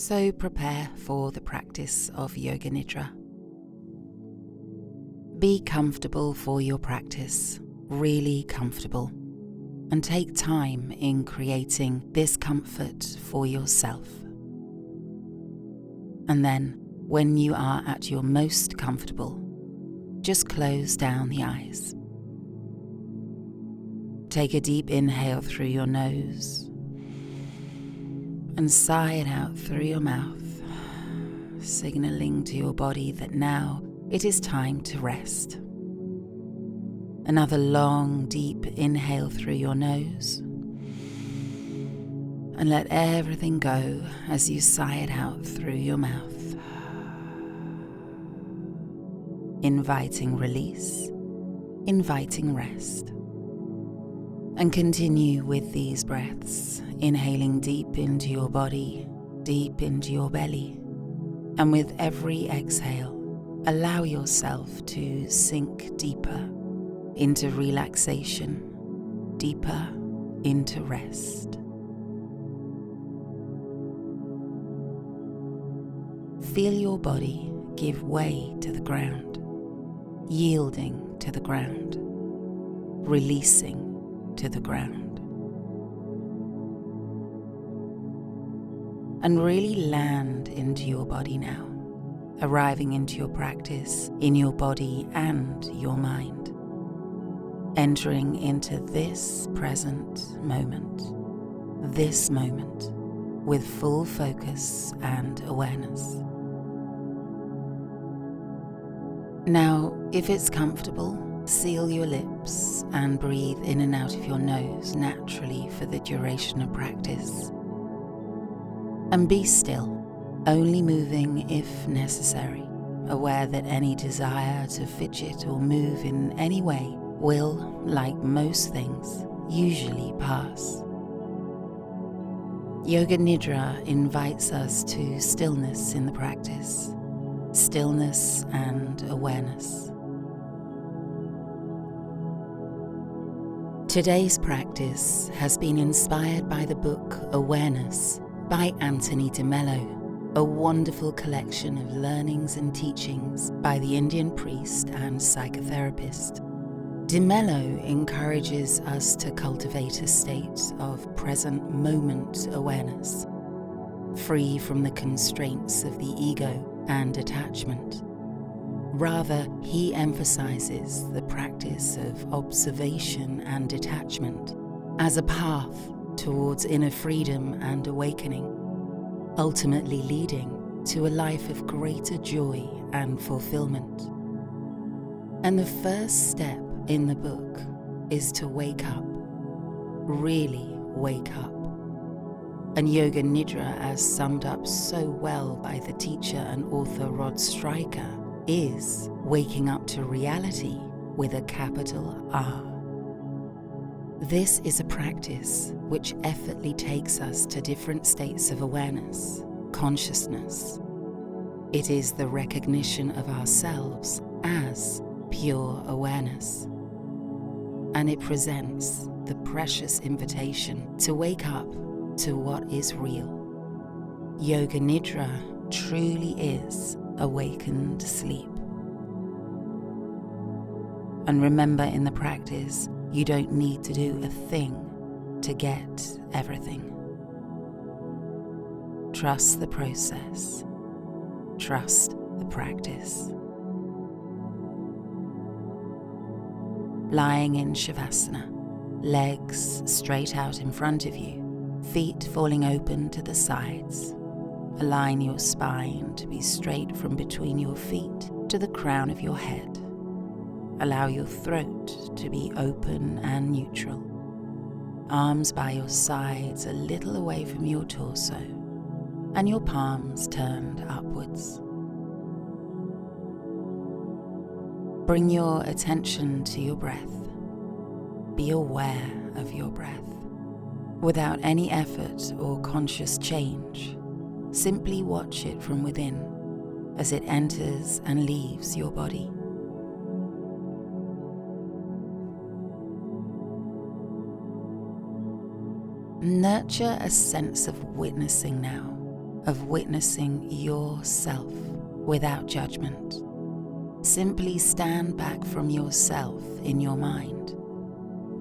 So prepare for the practice of Yoga Nidra. Be comfortable for your practice, really comfortable, and take time in creating this comfort for yourself. And then, when you are at your most comfortable, just close down the eyes. Take a deep inhale through your nose and sigh it out through your mouth, signaling to your body that now it is time to rest. Another long, deep inhale through your nose, and let everything go as you sigh it out through your mouth, inviting release, inviting rest. And continue with these breaths, inhaling deep into your body, deep into your belly. And with every exhale, allow yourself to sink deeper into relaxation, deeper into rest. Feel your body give way to the ground, yielding to the ground, releasing to the ground. And really land into your body now, arriving into your practice in your body and your mind, entering into this present moment with full focus and awareness. Now, if it's comfortable, seal your lips and breathe in and out of your nose naturally for the duration of practice. And be still, only moving if necessary, aware that any desire to fidget or move in any way will, like most things, usually pass. Yoga Nidra invites us to stillness in the practice, stillness and awareness. Today's practice has been inspired by the book Awareness by Anthony de Mello, a wonderful collection of learnings and teachings by the Indian priest and psychotherapist. De Mello encourages us to cultivate a state of present moment awareness, free from the constraints of the ego and attachment. Rather, he emphasizes the practice of observation and detachment as a path towards inner freedom and awakening, ultimately leading to a life of greater joy and fulfillment. And the first step in the book is to wake up, really wake up. And Yoga Nidra, as summed up so well by the teacher and author Rod Stryker, is waking up to reality with a capital R. This is a practice which effortlessly takes us to different states of awareness, consciousness. It is the recognition of ourselves as pure awareness. And it presents the precious invitation to wake up to what is real. Yoga Nidra truly is awakened sleep. And remember, in the practice, you don't need to do a thing to get everything. Trust the process. Trust the practice. Lying in Shavasana, legs straight out in front of you, feet falling open to the sides. Align your spine to be straight from between your feet to the crown of your head. Allow your throat to be open and neutral. Arms by your sides a little away from your torso, and your palms turned upwards. Bring your attention to your breath. Be aware of your breath. Without any effort or conscious change, simply watch it from within as it enters and leaves your body. Nurture a sense of witnessing now, of witnessing yourself without judgment. Simply stand back from yourself in your mind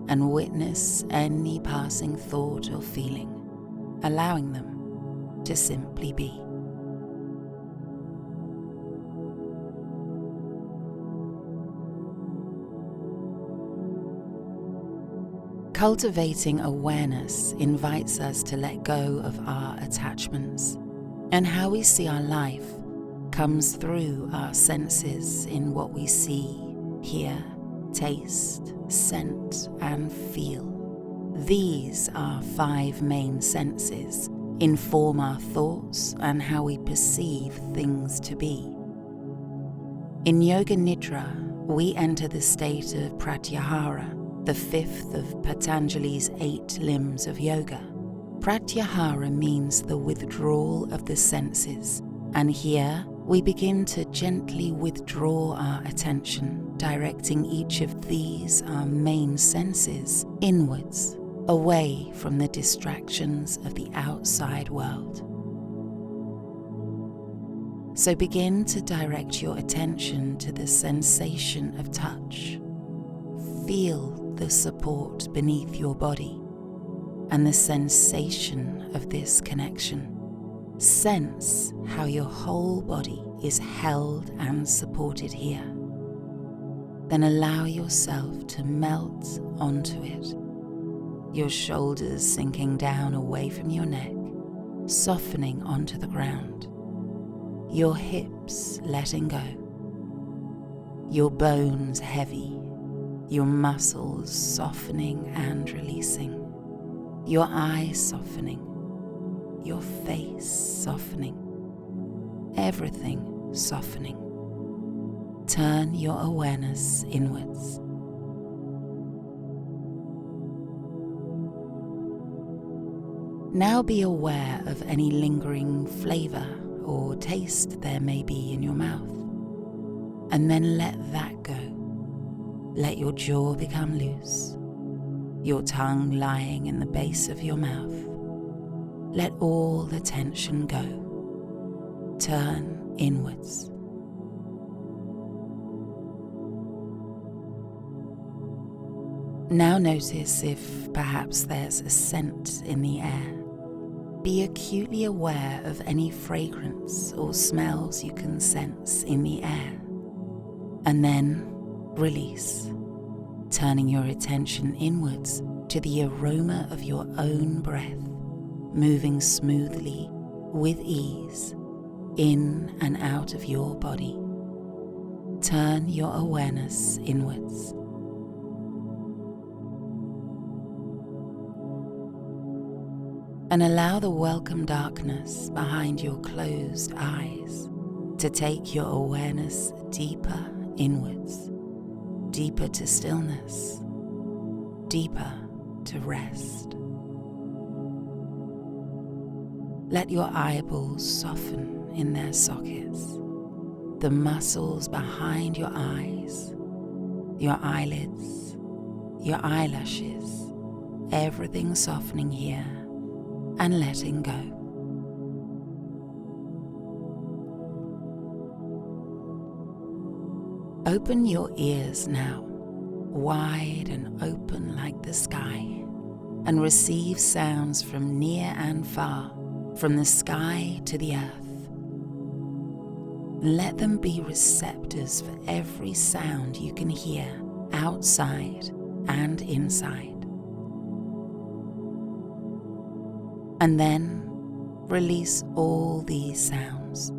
and witness any passing thought or feeling, allowing them to simply be. Cultivating awareness invites us to let go of our attachments, and how we see our life comes through our senses in what we see, hear, taste, scent, and feel. These, our 5 main senses, inform our thoughts and how we perceive things to be. In Yoga Nidra, we enter the state of Pratyahara, the 5th of Patanjali's 8 limbs of yoga. Pratyahara means the withdrawal of the senses, and here we begin to gently withdraw our attention, directing each of these, our main senses, inwards, away from the distractions of the outside world. So begin to direct your attention to the sensation of touch. Feel the support beneath your body and the sensation of this connection. Sense how your whole body is held and supported here. Then allow yourself to melt onto it, your shoulders sinking down away from your neck, softening onto the ground, your hips letting go, your bones heavy, your muscles softening and releasing, your eyes softening, your face softening, everything softening. Turn your awareness inwards. Now be aware of any lingering flavor or taste there may be in your mouth, and then let that go. Let your jaw become loose, your tongue lying in the base of your mouth. Let all the tension go. Turn inwards. Now notice if perhaps there's a scent in the air. Be acutely aware of any fragrance or smells you can sense in the air. And then release, turning your attention inwards to the aroma of your own breath, moving smoothly, with ease, in and out of your body. Turn your awareness inwards. And allow the welcome darkness behind your closed eyes to take your awareness deeper inwards, deeper to stillness, deeper to rest. Let your eyeballs soften in their sockets, the muscles behind your eyes, your eyelids, your eyelashes, everything softening here and letting go. Open your ears now, wide and open like the sky, and receive sounds from near and far, from the sky to the earth. Let them be receptors for every sound you can hear outside and inside. And then release all these sounds.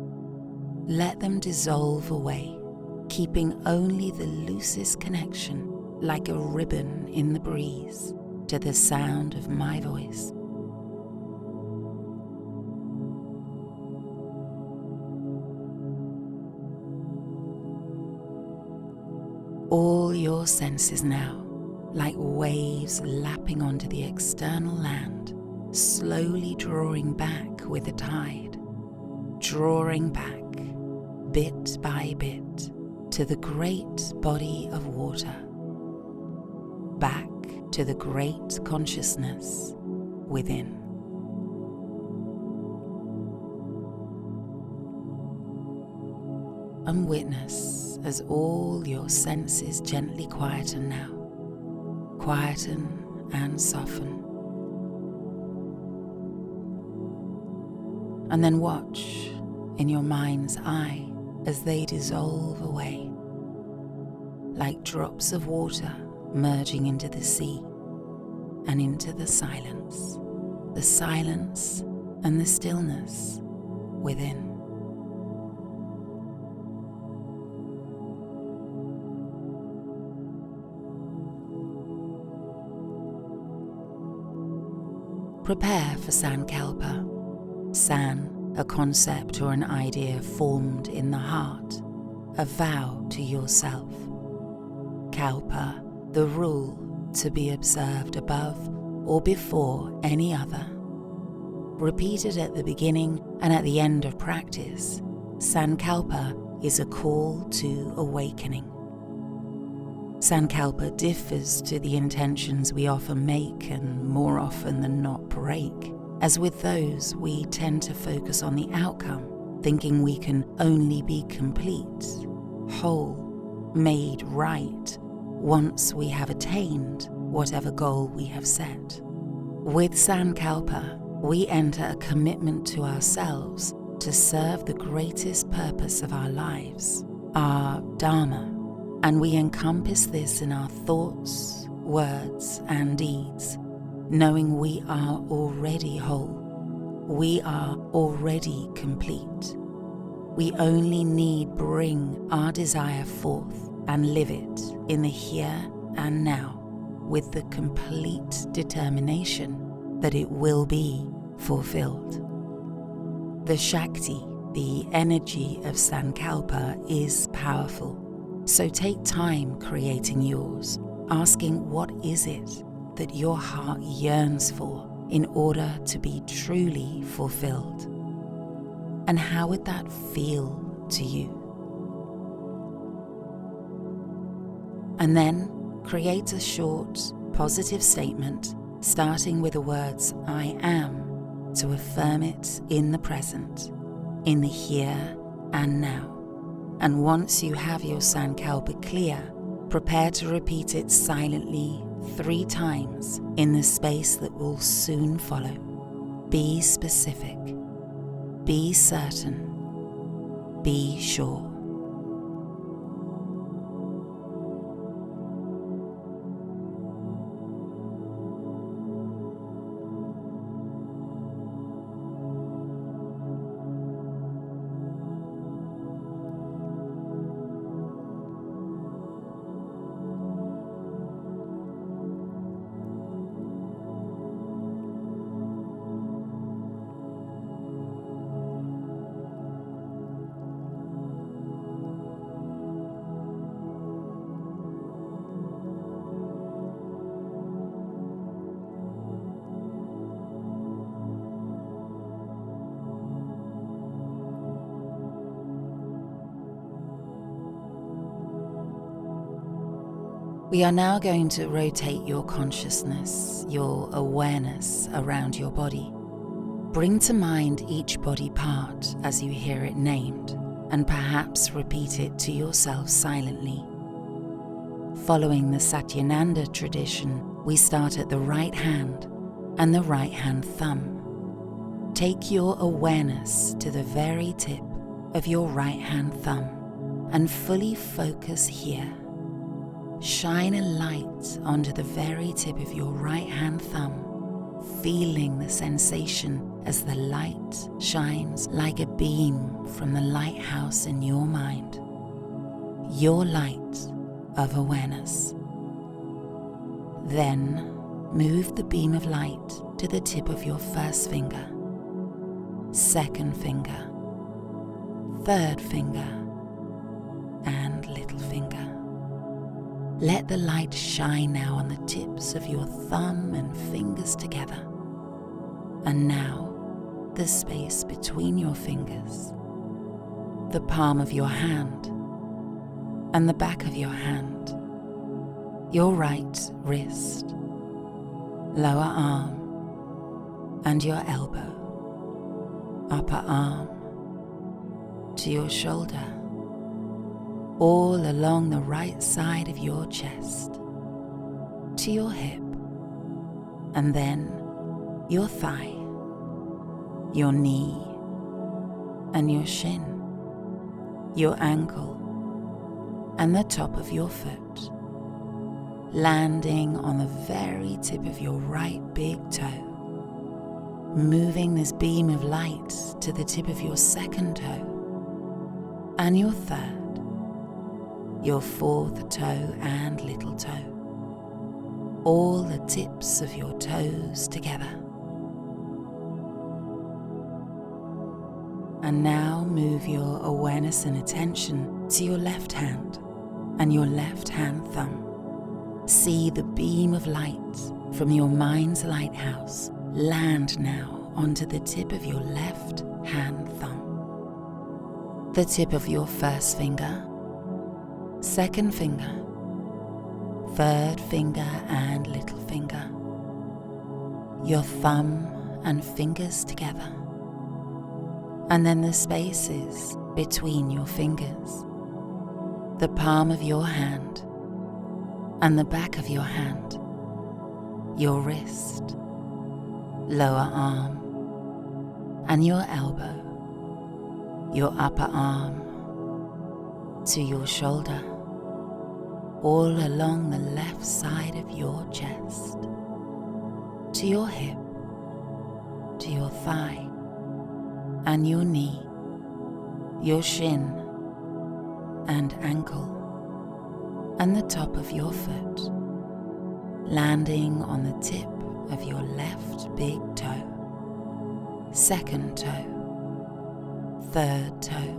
Let them dissolve away, keeping only the loosest connection, like a ribbon in the breeze, to the sound of my voice. All your senses now, like waves lapping onto the external land, slowly drawing back with the tide, drawing back, bit by bit, to the great body of water, back to the great consciousness within. and witness as all your senses gently quieten now. Quieten and soften. And then watch in your mind's eye as they dissolve away, like drops of water merging into the sea and into the silence and the stillness within. Prepare for Sankalpa. San, a concept or an idea formed in the heart, a vow to yourself. Kalpa, the rule to be observed above or before any other. Repeated at the beginning and at the end of practice, Sankalpa is a call to awakening. Sankalpa differs to the intentions we often make and more often than not break, as with those we tend to focus on the outcome, thinking we can only be complete, whole, made right, once we have attained whatever goal we have set. With Sankalpa, we enter a commitment to ourselves to serve the greatest purpose of our lives, our Dharma, and we encompass this in our thoughts, words, and deeds, knowing we are already whole, we are already complete. We only need bring our desire forth and live it in the here and now with the complete determination that it will be fulfilled. The Shakti, the energy of Sankalpa, is powerful. So take time creating yours, asking what is it that your heart yearns for in order to be truly fulfilled. And how would that feel to you? And then create a short, positive statement, starting with the words I am, to affirm it in the present, in the here and now. And once you have your Sankalpa clear, prepare to repeat it silently 3 times in the space that will soon follow. Be specific, be certain, be sure. We are now going to rotate your consciousness, your awareness around your body. Bring to mind each body part as you hear it named, and perhaps repeat it to yourself silently. Following the Satyananda tradition, we start at the right hand and the right hand thumb. Take your awareness to the very tip of your right hand thumb and fully focus here. Shine a light onto the very tip of your right hand thumb, feeling the sensation as the light shines like a beam from the lighthouse in your mind, your light of awareness. Then move the beam of light to the tip of your first finger, second finger, third finger, and little finger. Let the light shine now on the tips of your thumb and fingers together. And now, the space between your fingers, the palm of your hand, and the back of your hand, your right wrist, lower arm, and your elbow, upper arm, to your shoulder, all along the right side of your chest, to your hip, and then your thigh, your knee, and your shin, your ankle, and the top of your foot, landing on the very tip of your right big toe, moving this beam of light to the tip of your second toe, and your third, your fourth toe and little toe, all the tips of your toes together. And now move your awareness and attention to your left hand and your left hand thumb. See the beam of light from your mind's lighthouse land now onto the tip of your left hand thumb. The tip of your first finger, second finger, third finger and little finger, your thumb and fingers together, and then the spaces between your fingers, the palm of your hand and the back of your hand, your wrist, lower arm, and your elbow, your upper arm, to your shoulder, all along the left side of your chest, to your hip, to your thigh, and your knee, your shin and ankle, and the top of your foot, landing on the tip of your left big toe, second toe, third toe,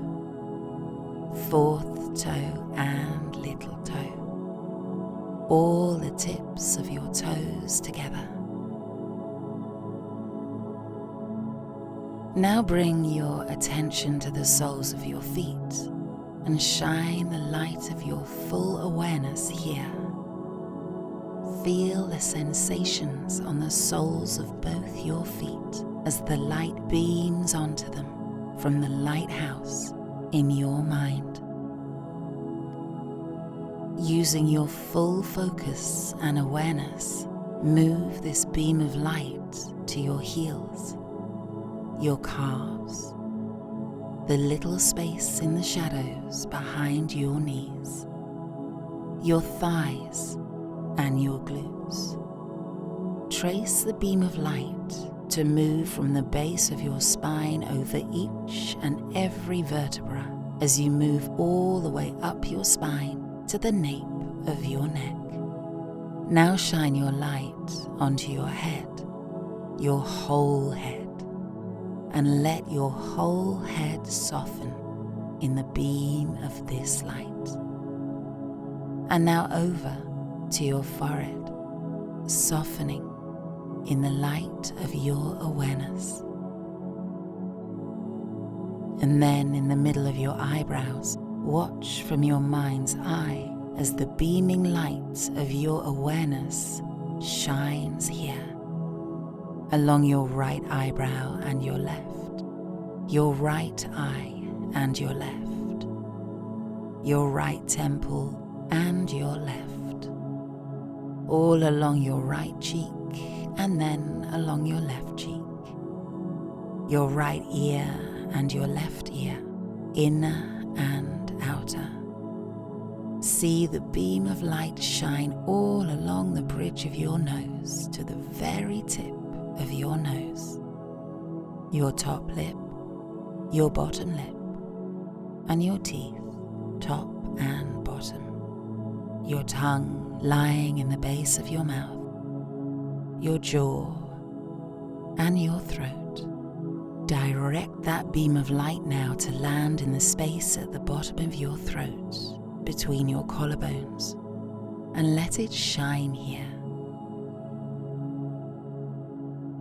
fourth toe and little toe, all the tips of your toes together. Now bring your attention to the soles of your feet and shine the light of your full awareness here. Feel the sensations on the soles of both your feet as the light beams onto them from the lighthouse in your mind. Using your full focus and awareness, move this beam of light to your heels, your calves, the little space in the shadows behind your knees, your thighs and your glutes. Trace the beam of light to move from the base of your spine over each and every vertebra as you move all the way up your spine to the nape of your neck. Now shine your light onto your head, your whole head, and let your whole head soften in the beam of this light. And now over to your forehead, softening in the light of your awareness. And then in the middle of your eyebrows, watch from your mind's eye as the beaming light of your awareness shines here, along your right eyebrow and your left, your right eye and your left, your right temple and your left, all along your right cheek and then along your left cheek, your right ear and your left ear, inner and outer. See the beam of light shine all along the bridge of your nose to the very tip of your nose, your top lip, your bottom lip, and your teeth, top and bottom, your tongue lying in the base of your mouth, your jaw, and your throat. Direct that beam of light now to land in the space at the bottom of your throat, between your collarbones, and let it shine here.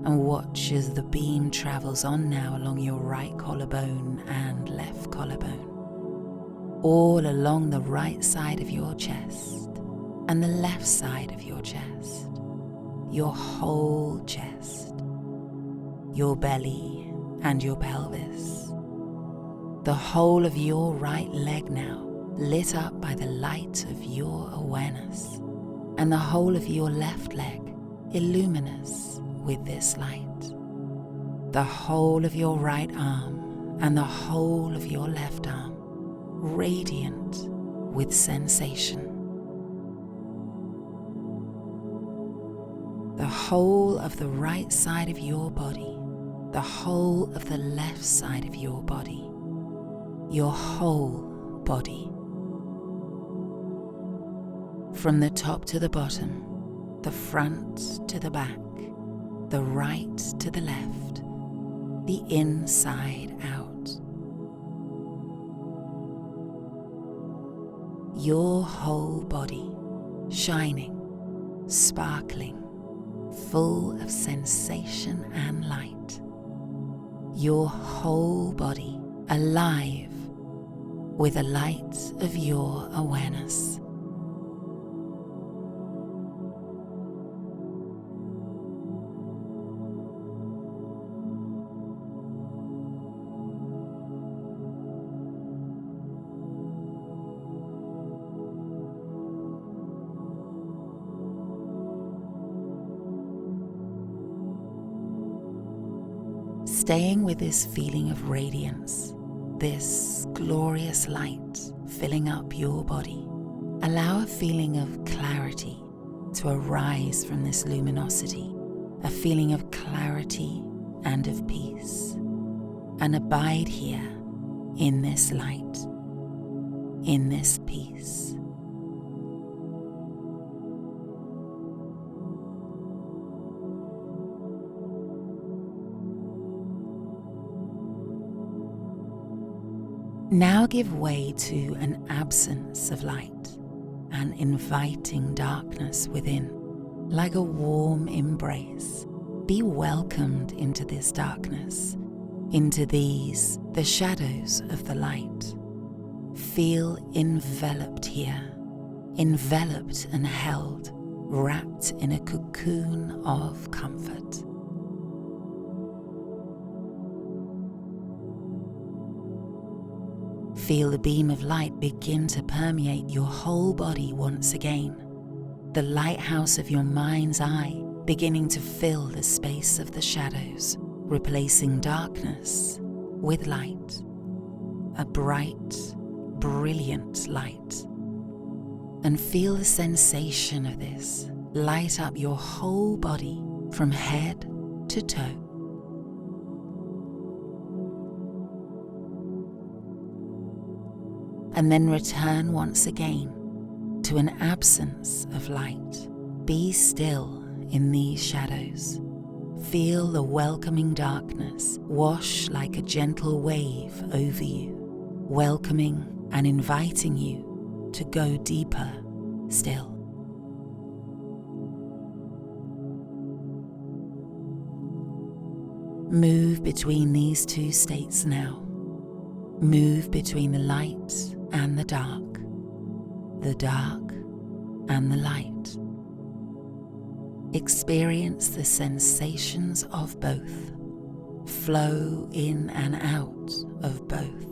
And watch as the beam travels on now along your right collarbone and left collarbone, all along the right side of your chest and the left side of your chest, your whole chest, your belly and your pelvis, the whole of your right leg now, lit up by the light of your awareness, and the whole of your left leg illuminous with this light. The whole of your right arm and the whole of your left arm radiant with sensation. The whole of the right side of your body, the whole of the left side of your body, your whole body. From the top to the bottom, the front to the back, the right to the left, the inside out. Your whole body shining, sparkling, full of sensation and light. Your whole body alive with the light of your awareness. Staying with this feeling of radiance, this glorious light filling up your body, allow a feeling of clarity to arise from this luminosity, a feeling of clarity and of peace, and abide here in this light, in this peace. Now give way to an absence of light, an inviting darkness within, like a warm embrace. Be welcomed into this darkness, into these, the shadows of the light. Feel enveloped here, enveloped and held, wrapped in a cocoon of comfort. Feel the beam of light begin to permeate your whole body once again. The lighthouse of your mind's eye beginning to fill the space of the shadows, replacing darkness with light. A bright, brilliant light. And feel the sensation of this light up your whole body from head to toe. And then return once again to an absence of light. Be still in these shadows. Feel the welcoming darkness wash like a gentle wave over you, welcoming and inviting you to go deeper still. Move between these two states now. Move between the light and the dark and the light. Experience the sensations of both. Flow in and out of both.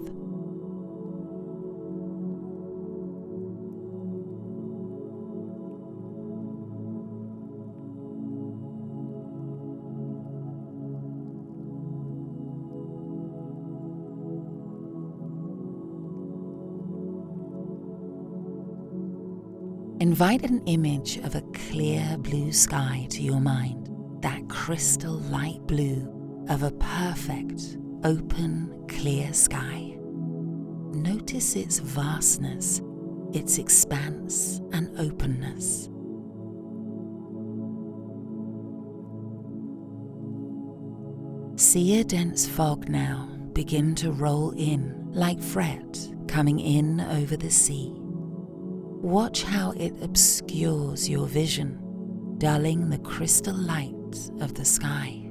Invite an image of a clear blue sky to your mind, that crystal light blue of a perfect, open, clear sky. Notice its vastness, its expanse and openness. See a dense fog now begin to roll in like fret coming in over the sea. Watch how it obscures your vision, dulling the crystal light of the sky.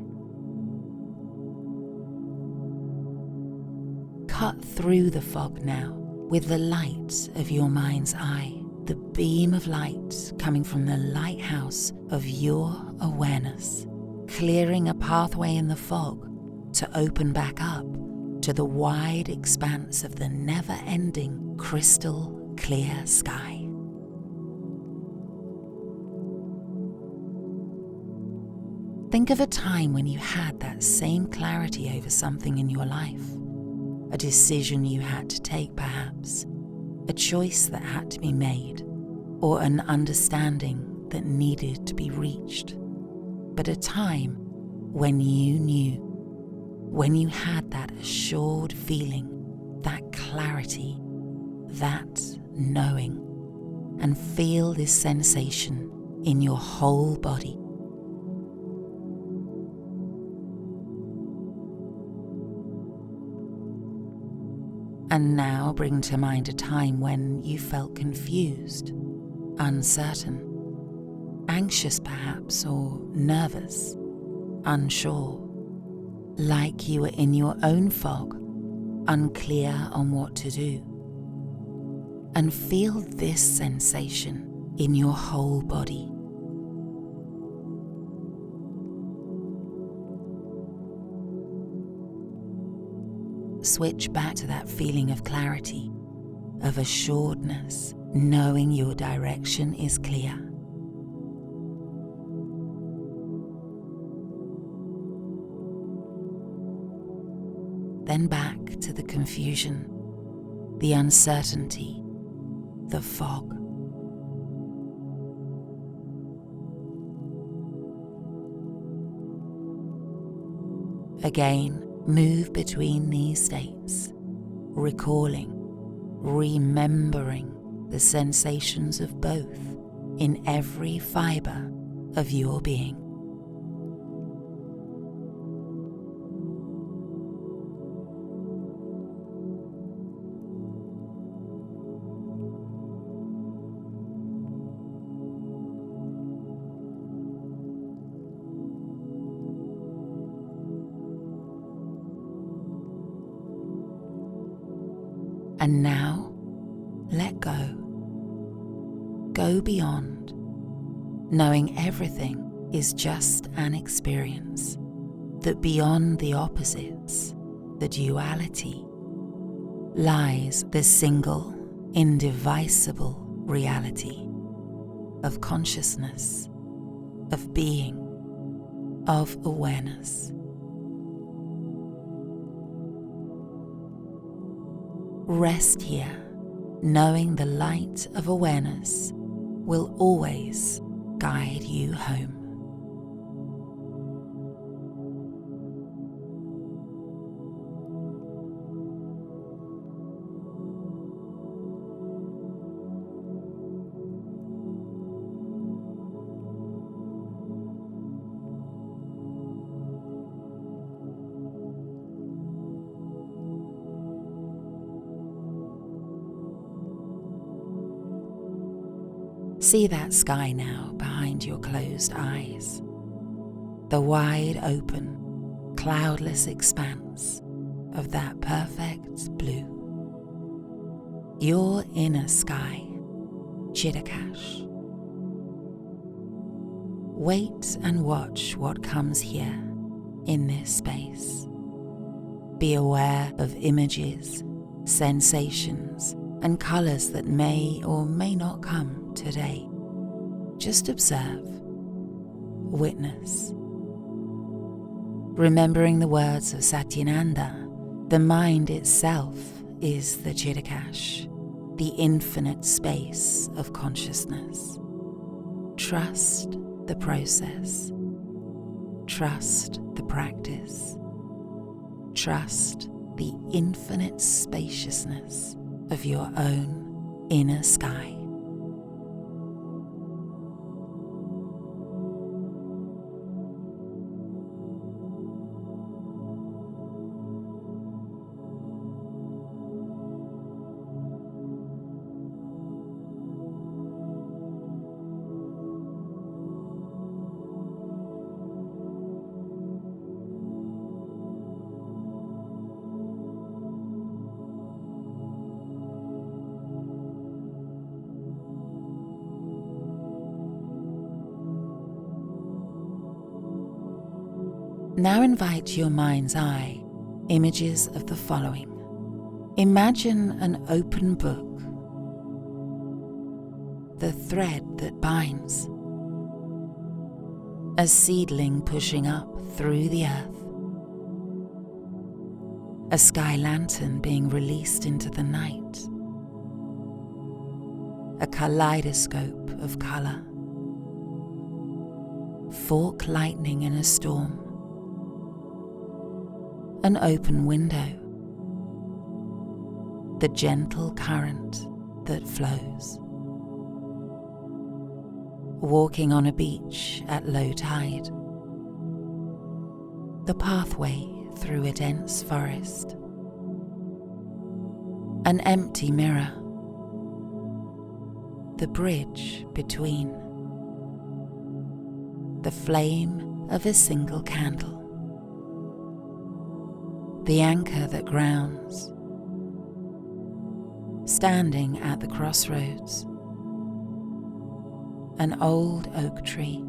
Cut through the fog now with the light of your mind's eye, the beam of light coming from the lighthouse of your awareness, clearing a pathway in the fog to open back up to the wide expanse of the never-ending crystal clear sky. Think of a time when you had that same clarity over something in your life, a decision you had to take perhaps, a choice that had to be made, or an understanding that needed to be reached. But a time when you knew, when you had that assured feeling, that clarity, that knowing, and feel this sensation in your whole body. And now bring to mind a time when you felt confused, uncertain, anxious perhaps, or nervous, unsure, like you were in your own fog, unclear on what to do. And feel this sensation in your whole body. Switch back to that feeling of clarity, of assuredness, knowing your direction is clear. Then back to the confusion, the uncertainty, the fog. Again, move between these states, recalling, remembering the sensations of both in every fiber of your being. And now, let go. Go beyond, knowing everything is just an experience, that beyond the opposites, the duality, lies the single, indivisible reality of consciousness, of being, of awareness. Rest here, knowing the light of awareness will always guide you home. See that sky now behind your closed eyes, the wide open, cloudless expanse of that perfect blue. Your inner sky, Chidakash. Wait and watch what comes here in this space. Be aware of images, sensations, and colors that may or may not come today. Just observe, witness. Remembering the words of Satyananda, the mind itself is the Chidakash, the infinite space of consciousness. Trust the process. Trust the practice. Trust the infinite spaciousness of your own inner sky. Now invite to your mind's eye images of the following. Imagine an open book, the thread that binds. A seedling pushing up through the earth. A sky lantern being released into the night. A kaleidoscope of colour. Fork lightning in a storm. An open window. The gentle current that flows. Walking on a beach at low tide. The pathway through a dense forest. An empty mirror. The bridge between. The flame of a single candle. The anchor that grounds. Standing at the crossroads. An old oak tree.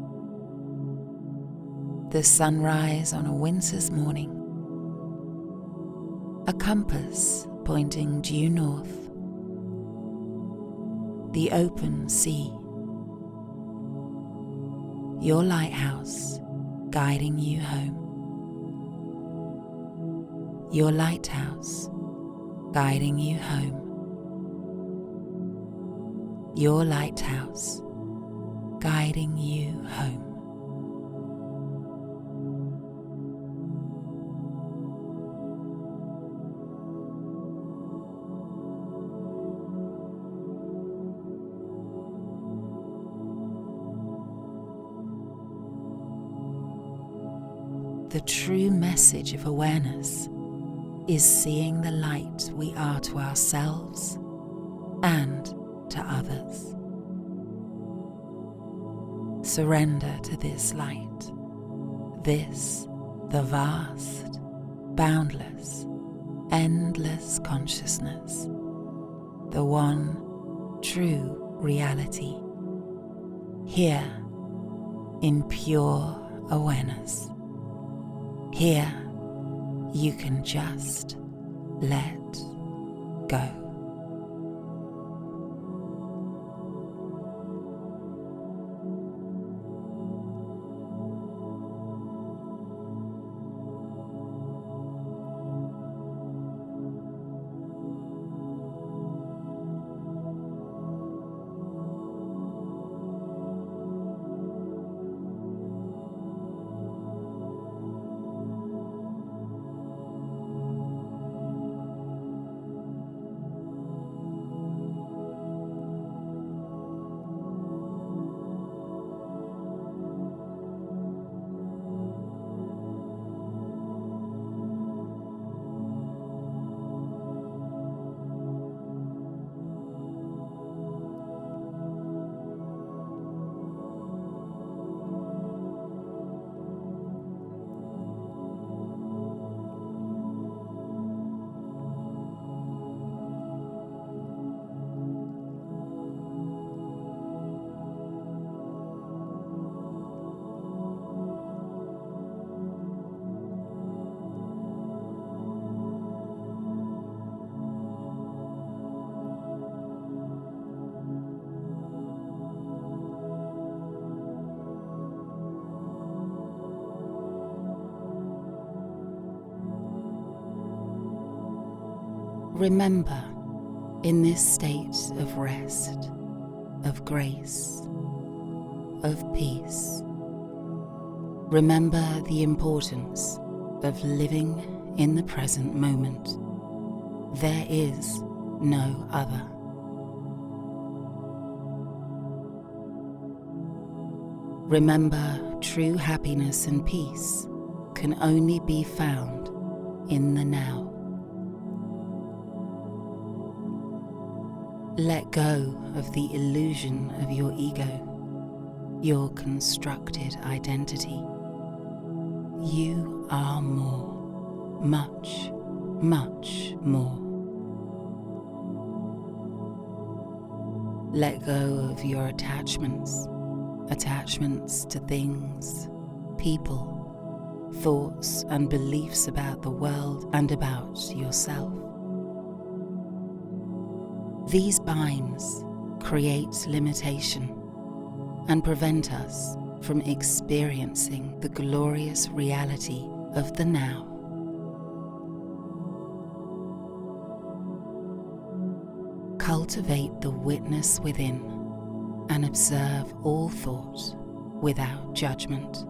The sunrise on a winter's morning. A compass pointing due north. The open sea. Your lighthouse guiding you home. Your lighthouse guiding you home. Your lighthouse guiding you home. The true message of awareness is seeing the light we are to ourselves and to others. Surrender to this light, this, the vast, boundless, endless consciousness, the one true reality, here in pure awareness. Here you can just let go. Remember, in this state of rest, of grace, of peace, remember the importance of living in the present moment. There is no other. Remember, true happiness and peace can only be found in the now. Let go of the illusion of your ego, your constructed identity. You are more, much, much more. Let go of your attachments to things, people, thoughts and beliefs about the world and about yourself. These binds create limitation and prevent us from experiencing the glorious reality of the now. Cultivate the witness within and observe all thought without judgment.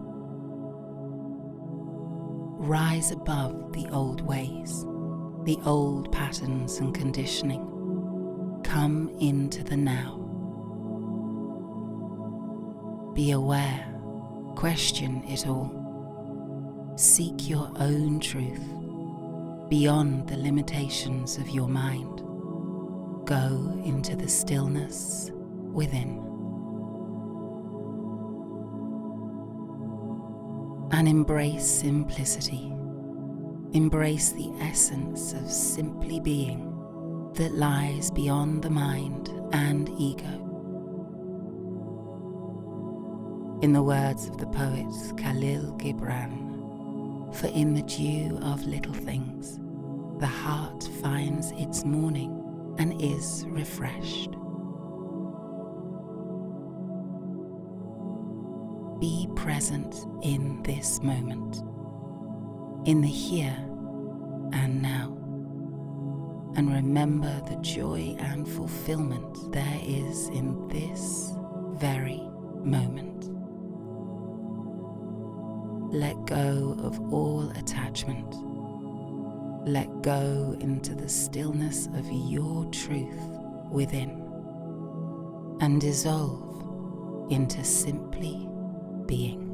Rise above the old ways, the old patterns and conditioning. Come into the now. Be aware, question it all. Seek your own truth beyond the limitations of your mind. Go into the stillness within. And embrace simplicity. Embrace the essence of simply being that lies beyond the mind and ego. In the words of the poet Khalil Gibran, for in the dew of little things, the heart finds its morning and is refreshed. Be present in this moment, in the here and now, and remember the joy and fulfillment there is in this very moment. Let go of all attachment. Let go into the stillness of your truth within and dissolve into simply being.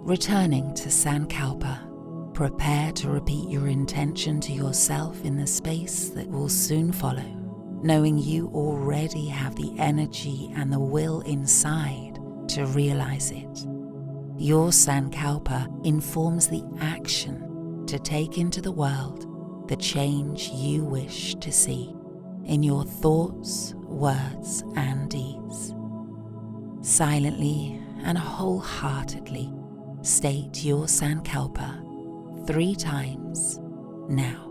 Returning to Sankalpa, prepare to repeat your intention to yourself in the space that will soon follow, knowing you already have the energy and the will inside to realize it. Your Sankalpa informs the action to take into the world the change you wish to see in your thoughts, words, and deeds. Silently and wholeheartedly state your Sankalpa 3 times now.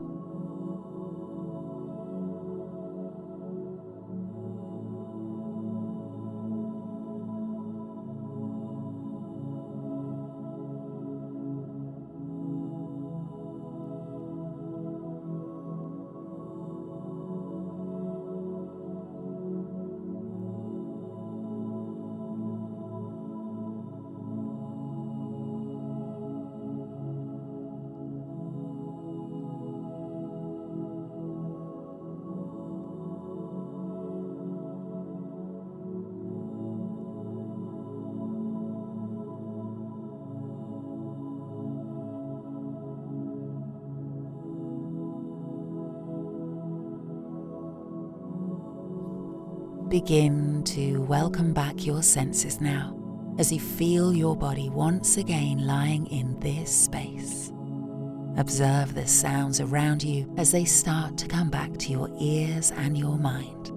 Begin to welcome back your senses now as you feel your body once again lying in this space. Observe the sounds around you as they start to come back to your ears and your mind.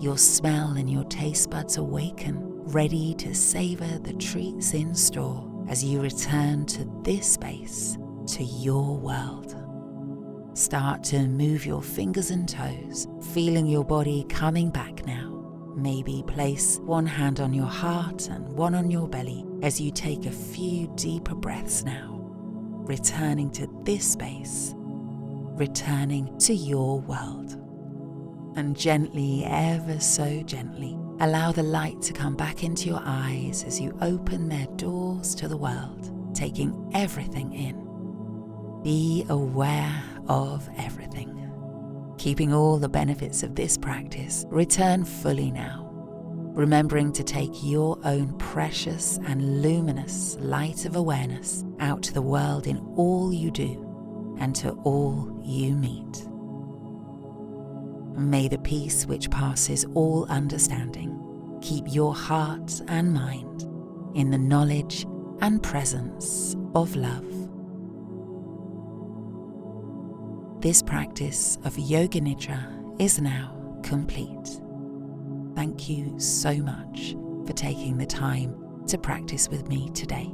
Your smell and your taste buds awaken, ready to savor the treats in store as you return to this space, to your world. Start to move your fingers and toes, feeling your body coming back now. Maybe place one hand on your heart and one on your belly as you take a few deeper breaths now. Returning to this space, returning to your world. And gently, ever so gently, allow the light to come back into your eyes as you open their doors to the world, taking everything in. Be aware of everything. Keeping all the benefits of this practice, return fully now, remembering to take your own precious and luminous light of awareness out to the world in all you do and to all you meet. May the peace which passes all understanding keep your heart and mind in the knowledge and presence of love. This practice of Yoga Nidra is now complete. Thank you so much for taking the time to practice with me today.